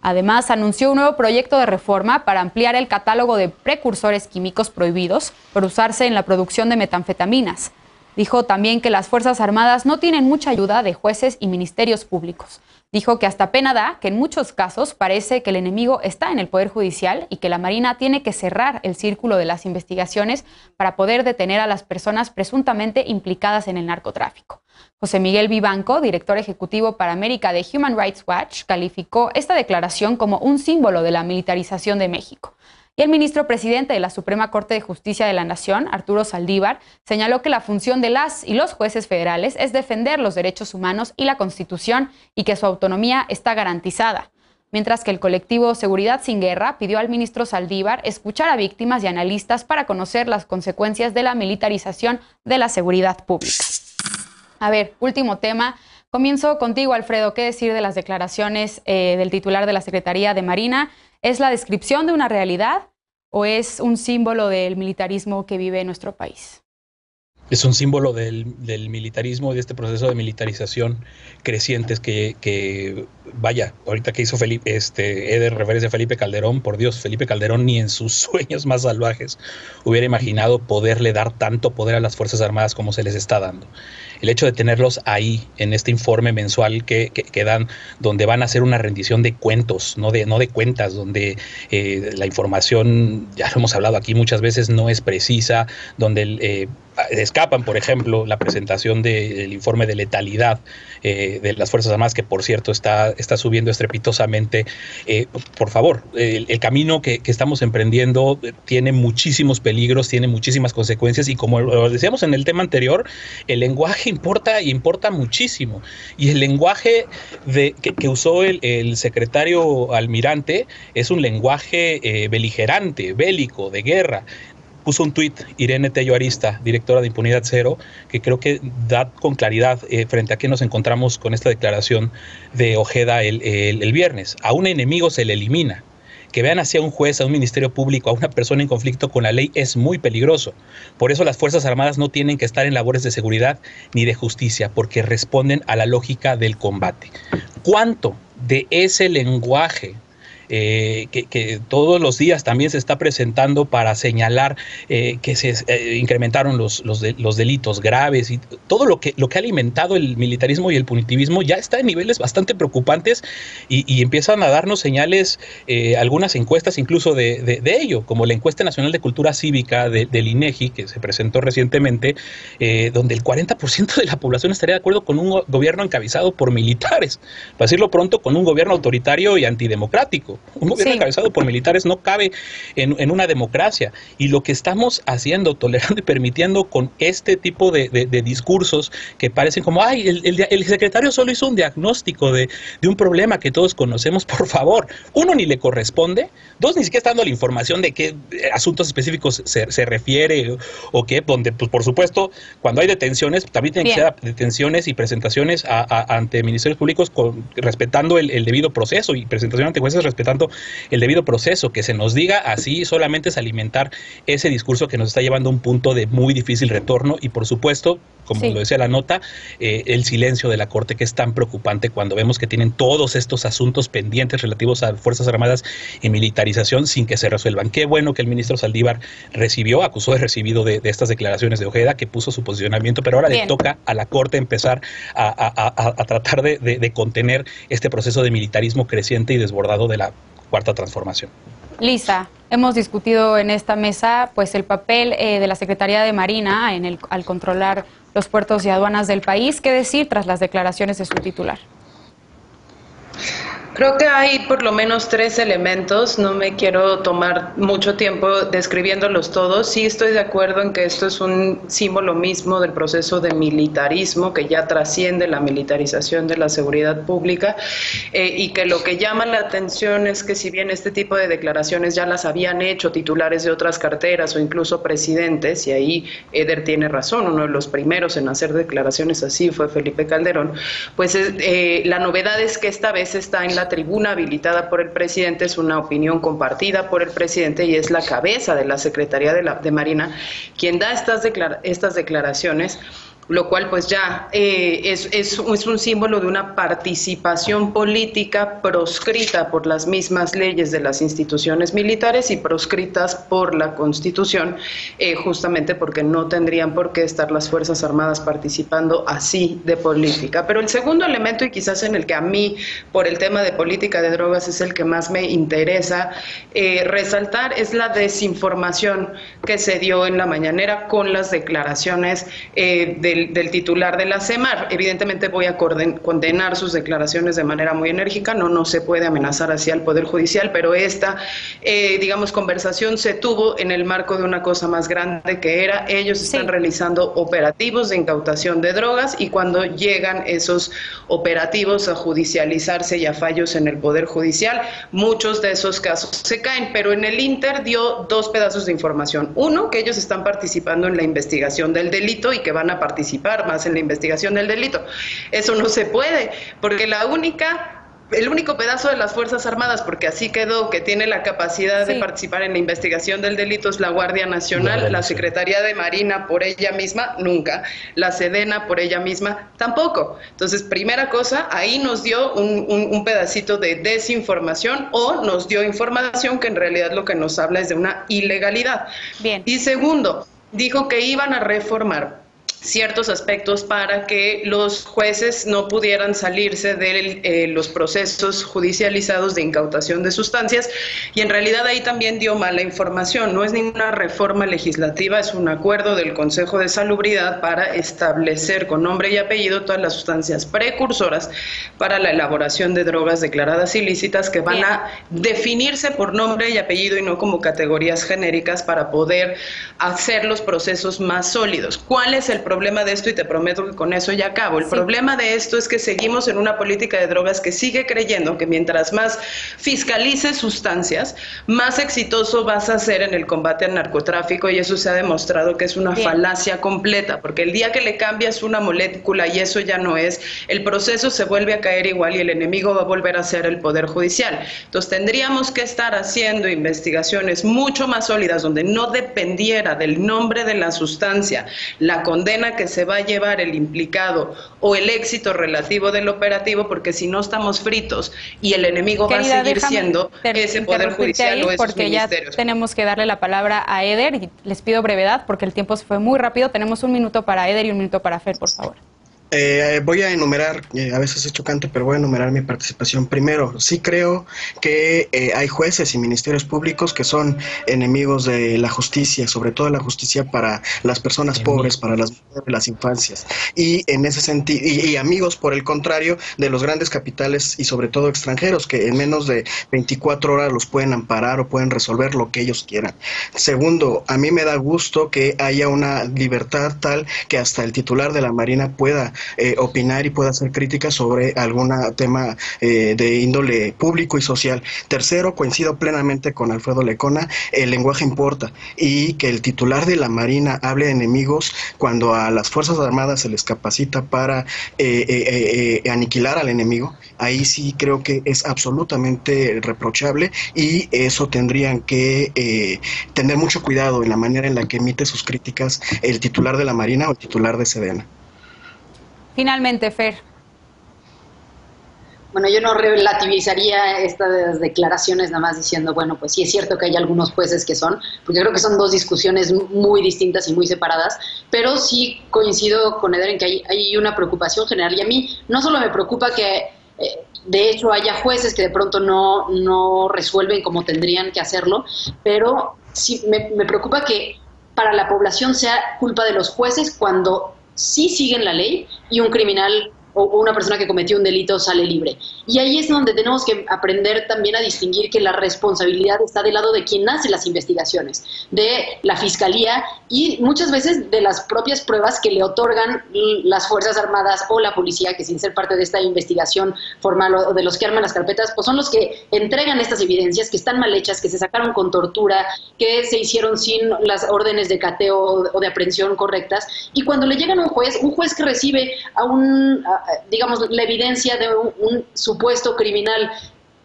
Además, anunció un nuevo proyecto de reforma para ampliar el catálogo de precursores químicos prohibidos por usarse en la producción de metanfetaminas. Dijo también que las Fuerzas Armadas no tienen mucha ayuda de jueces y ministerios públicos. Dijo que hasta pena da que en muchos casos parece que el enemigo está en el Poder Judicial y que la Marina tiene que cerrar el círculo de las investigaciones para poder detener a las personas presuntamente implicadas en el narcotráfico. José Miguel Vivanco, director ejecutivo para América de Human Rights Watch, calificó esta declaración como un símbolo de la militarización de México. Y el ministro presidente de la Suprema Corte de Justicia de la Nación, Arturo Saldívar, señaló que la función de las y los jueces federales es defender los derechos humanos y la Constitución y que su autonomía está garantizada. Mientras que el colectivo Seguridad Sin Guerra pidió al ministro Saldívar escuchar a víctimas y analistas para conocer las consecuencias de la militarización de la seguridad pública. A ver, último tema. Comienzo contigo, Alfredo. ¿Qué decir de las declaraciones del titular de la Secretaría de Marina? ¿Es la descripción de una realidad o es un símbolo del militarismo que vive nuestro país? Es un símbolo del militarismo y de este proceso de militarización crecientes que vaya, ahorita que hizo Eder referencia a Felipe Calderón, por Dios, Felipe Calderón ni en sus sueños más salvajes hubiera imaginado poderle dar tanto poder a las Fuerzas Armadas como se les está dando. El hecho de tenerlos ahí en este informe mensual que dan, donde van a hacer una rendición de cuentos, no de cuentas, donde la información, ya lo hemos hablado aquí muchas veces, no es precisa, donde escapan, por ejemplo, la presentación del informe de letalidad de las Fuerzas Armadas, que por cierto está subiendo estrepitosamente. Por favor, el camino que estamos emprendiendo tiene muchísimos peligros, tiene muchísimas consecuencias y como lo decíamos en el tema anterior, el lenguaje importa muchísimo. Y el lenguaje que usó el secretario almirante es un lenguaje beligerante, bélico, de guerra. Puso un tuit Irene Tello Arista, directora de Impunidad Cero, que creo que da con claridad frente a qué nos encontramos con esta declaración de Ojeda el viernes. A un enemigo se le elimina. Que vean hacia un juez, a un ministerio público, a una persona en conflicto con la ley es muy peligroso. Por eso las Fuerzas Armadas no tienen que estar en labores de seguridad ni de justicia, porque responden a la lógica del combate. ¿Cuánto de ese lenguaje que todos los días también se está presentando para señalar que se incrementaron los delitos graves y todo lo que ha alimentado el militarismo y el punitivismo ya está en niveles bastante preocupantes y empiezan a darnos señales, algunas encuestas incluso de ello, como la encuesta nacional de cultura cívica del INEGI que se presentó recientemente, donde el 40% de la población estaría de acuerdo con un gobierno encabezado por militares, para decirlo pronto, con un gobierno autoritario y antidemocrático. Un gobierno encabezado por militares no cabe en una democracia. Y lo que estamos haciendo, tolerando y permitiendo con este tipo de discursos que parecen como, ay, el secretario solo hizo un diagnóstico de un problema que todos conocemos, por favor. Uno, ni le corresponde. Dos, ni siquiera está dando la información de qué asuntos específicos se refiere o qué, donde, pues, por supuesto, cuando hay detenciones, también tienen que ser detenciones y presentaciones ante ministerios públicos respetando el debido proceso y presentación ante jueces respetando tanto, el debido proceso, que se nos diga así solamente es alimentar ese discurso que nos está llevando a un punto de muy difícil retorno y, por supuesto, como lo decía la nota, el silencio de la Corte, que es tan preocupante cuando vemos que tienen todos estos asuntos pendientes relativos a Fuerzas Armadas y militarización sin que se resuelvan. Qué bueno que el ministro Saldívar acusó de recibido de estas declaraciones de Ojeda, que puso su posicionamiento, pero ahora le toca a la Corte empezar a tratar de contener este proceso de militarismo creciente y desbordado de la Cuarta Transformación. Lisa, hemos discutido en esta mesa pues el papel de la Secretaría de Marina al controlar los puertos y aduanas del país. ¿Qué decir tras las declaraciones de su titular? Creo que hay por lo menos 3 elementos, no me quiero tomar mucho tiempo describiéndolos todos. Sí estoy de acuerdo en que esto es un símbolo mismo del proceso de militarismo que ya trasciende la militarización de la seguridad pública y que lo que llama la atención es que si bien este tipo de declaraciones ya las habían hecho titulares de otras carteras o incluso presidentes, y ahí Eder tiene razón, uno de los primeros en hacer declaraciones así fue Felipe Calderón, pues la novedad es que esta vez está en la tribuna habilitada por el presidente, es una opinión compartida por el presidente y es la cabeza de la Secretaría de Marina quien da estas declaraciones, lo cual pues ya es un símbolo de una participación política proscrita por las mismas leyes de las instituciones militares y proscritas por la Constitución, justamente porque no tendrían por qué estar las Fuerzas Armadas participando así de política. Pero el segundo elemento, y quizás en el que a mí, por el tema de política de drogas, es el que más me interesa resaltar, es la desinformación que se dio en la mañanera con las declaraciones del titular de la CEMAR. Evidentemente voy a condenar sus declaraciones de manera muy enérgica, no se puede amenazar así al Poder Judicial, pero esta, conversación se tuvo en el marco de una cosa más grande que era, ellos están realizando operativos de incautación de drogas y cuando llegan esos operativos a judicializarse y a fallos en el Poder Judicial, muchos de esos casos se caen, pero en el Inter dio 2 pedazos de información. Uno, que ellos están participando en la investigación del delito y que van a participar más en la investigación del delito. Eso no se puede, porque el único pedazo de las Fuerzas Armadas, porque así quedó, que tiene la capacidad de participar en la investigación del delito es la Guardia Nacional, la Secretaría de Marina por ella misma, nunca, la Sedena por ella misma, tampoco. Entonces, primera cosa, ahí nos dio un pedacito de desinformación o nos dio información que en realidad lo que nos habla es de una ilegalidad. Bien. Y segundo, dijo que iban a reformar ciertos aspectos para que los jueces no pudieran salirse de los procesos judicializados de incautación de sustancias y en realidad ahí también dio mala información. No es ninguna reforma legislativa, es un acuerdo del Consejo de Salubridad para establecer con nombre y apellido todas las sustancias precursoras para la elaboración de drogas declaradas ilícitas que van a definirse por nombre y apellido y no como categorías genéricas para poder hacer los procesos más sólidos. ¿Cuál es el problema de esto? Y te prometo que con eso ya acabo. El problema de esto es que seguimos en una política de drogas que sigue creyendo que mientras más fiscalices sustancias, más exitoso vas a ser en el combate al narcotráfico y eso se ha demostrado que es una falacia completa, porque el día que le cambias una molécula y eso ya no es, el proceso se vuelve a caer igual y el enemigo va a volver a ser el Poder Judicial. Entonces tendríamos que estar haciendo investigaciones mucho más sólidas donde no dependiera del nombre de la sustancia, la condena que se va a llevar el implicado o el éxito relativo del operativo, porque si no estamos fritos y el enemigo va a seguir siendo ese Poder Judicial o esos porque ministerios. Ya tenemos que darle la palabra a Eder y les pido brevedad porque el tiempo se fue muy rápido. Tenemos 1 minuto para Eder y 1 minuto para Fer, por favor. Voy a enumerar, a veces es chocante, pero voy a enumerar mi participación. Primero, sí creo que hay jueces y ministerios públicos que son enemigos de la justicia, sobre todo la justicia para las personas pobres, para las mujeres, las infancias. Y en ese sentido, y amigos, por el contrario, de los grandes capitales y sobre todo extranjeros, que en menos de 24 horas los pueden amparar o pueden resolver lo que ellos quieran. Segundo, a mí me da gusto que haya una libertad tal que hasta el titular de la Marina pueda opinar y pueda hacer críticas sobre algún tema de índole público y social. Tercero, coincido plenamente con Alfredo Lecona, el lenguaje importa, y que el titular de la Marina hable de enemigos cuando a las Fuerzas Armadas se les capacita para aniquilar al enemigo. Ahí sí creo que es absolutamente reprochable, y eso tendrían que tener mucho cuidado en la manera en la que emite sus críticas el titular de la Marina o el titular de Sedena. Finalmente, Fer. Bueno, yo no relativizaría estas declaraciones nada más diciendo, bueno, pues sí es cierto que hay algunos jueces que son, porque creo que son dos discusiones muy distintas y muy separadas, pero sí coincido con Eder en que hay una preocupación general, y a mí no solo me preocupa que de hecho haya jueces que de pronto no resuelven como tendrían que hacerlo, pero sí me preocupa que para la población sea culpa de los jueces cuando sí siguen la ley y un criminal o una persona que cometió un delito sale libre. Y ahí es donde tenemos que aprender también a distinguir que la responsabilidad está del lado de quien hace las investigaciones, de la fiscalía y muchas veces de las propias pruebas que le otorgan las Fuerzas Armadas o la policía, que sin ser parte de esta investigación formal o de los que arman las carpetas, pues son los que entregan estas evidencias que están mal hechas, que se sacaron con tortura, que se hicieron sin las órdenes de cateo o de aprehensión correctas. Y cuando le llegan a un juez que recibe digamos, la evidencia de un supuesto criminal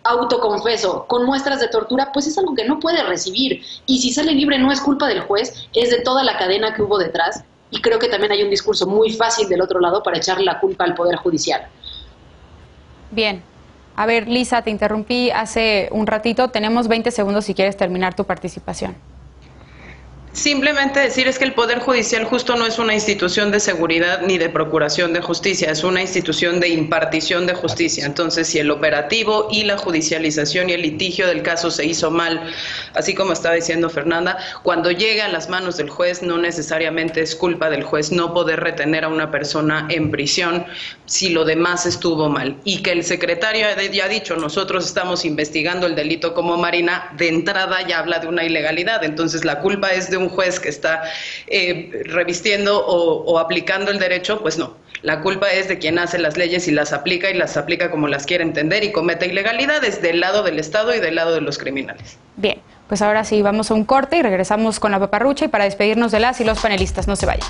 autoconfeso con muestras de tortura, pues es algo que no puede recibir. Y si sale libre no es culpa del juez, es de toda la cadena que hubo detrás. Y creo que también hay un discurso muy fácil del otro lado para echarle la culpa al Poder Judicial. Bien. A ver, Lisa, te interrumpí hace un ratito. Tenemos 20 segundos si quieres terminar tu participación. Simplemente decir es que el Poder Judicial justo no es una institución de seguridad ni de procuración de justicia, es una institución de impartición de justicia. Entonces, si el operativo y la judicialización y el litigio del caso se hizo mal, así como estaba diciendo Fernanda, cuando llega a las manos del juez no necesariamente es culpa del juez no poder retener a una persona en prisión si lo demás estuvo mal. Y que el secretario ya ha dicho, nosotros estamos investigando el delito como Marina, de entrada ya habla de una ilegalidad. Entonces, la culpa es de un juez que está revistiendo o aplicando el derecho, pues no. La culpa es de quien hace las leyes y las aplica como las quiere entender y comete ilegalidades del lado del Estado y del lado de los criminales. Bien, pues ahora sí, vamos a un corte y regresamos con la paparrucha y para despedirnos de las y los panelistas. No se vayan.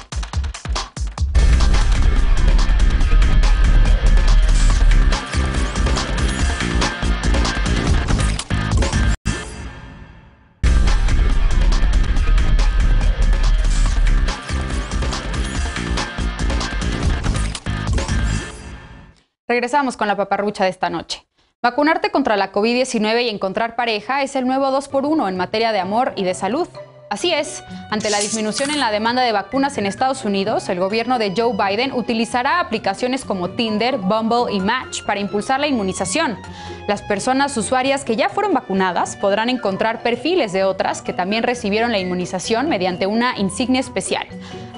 Regresamos con la paparrucha de esta noche. Vacunarte contra la COVID-19 y encontrar pareja es el nuevo 2x1 en materia de amor y de salud. Así es, ante la disminución en la demanda de vacunas en Estados Unidos, el gobierno de Joe Biden utilizará aplicaciones como Tinder, Bumble y Match para impulsar la inmunización. Las personas usuarias que ya fueron vacunadas podrán encontrar perfiles de otras que también recibieron la inmunización mediante una insignia especial.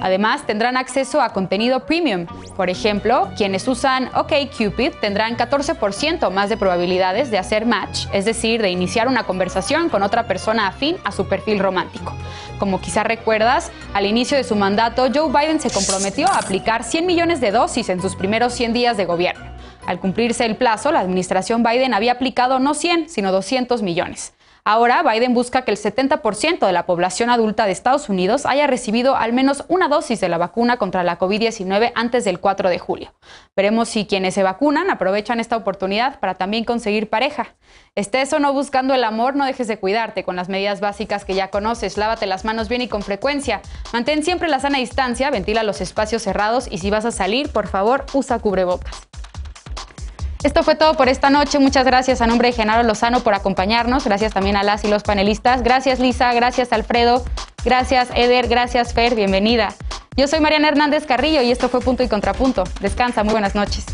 Además, tendrán acceso a contenido premium. Por ejemplo, quienes usan OkCupid tendrán 14% más de probabilidades de hacer match, es decir, de iniciar una conversación con otra persona afín a su perfil romántico. Como quizá recuerdas, al inicio de su mandato, Joe Biden se comprometió a aplicar 100 millones de dosis en sus primeros 100 días de gobierno. Al cumplirse el plazo, la administración Biden había aplicado no 100, sino 200 millones. Ahora, Biden busca que el 70% de la población adulta de Estados Unidos haya recibido al menos una dosis de la vacuna contra la COVID-19 antes del 4 de julio. Veremos si quienes se vacunan aprovechan esta oportunidad para también conseguir pareja. Estés o no buscando el amor, no dejes de cuidarte con las medidas básicas que ya conoces. Lávate las manos bien y con frecuencia. Mantén siempre la sana distancia, ventila los espacios cerrados y si vas a salir, por favor, usa cubrebocas. Esto fue todo por esta noche. Muchas gracias a nombre de Genaro Lozano por acompañarnos. Gracias también a las y los panelistas. Gracias Lisa, gracias Alfredo, gracias Eder, gracias Fer, bienvenida. Yo soy Mariana Hernández Carrillo y esto fue Punto y Contrapunto. Descansa, muy buenas noches.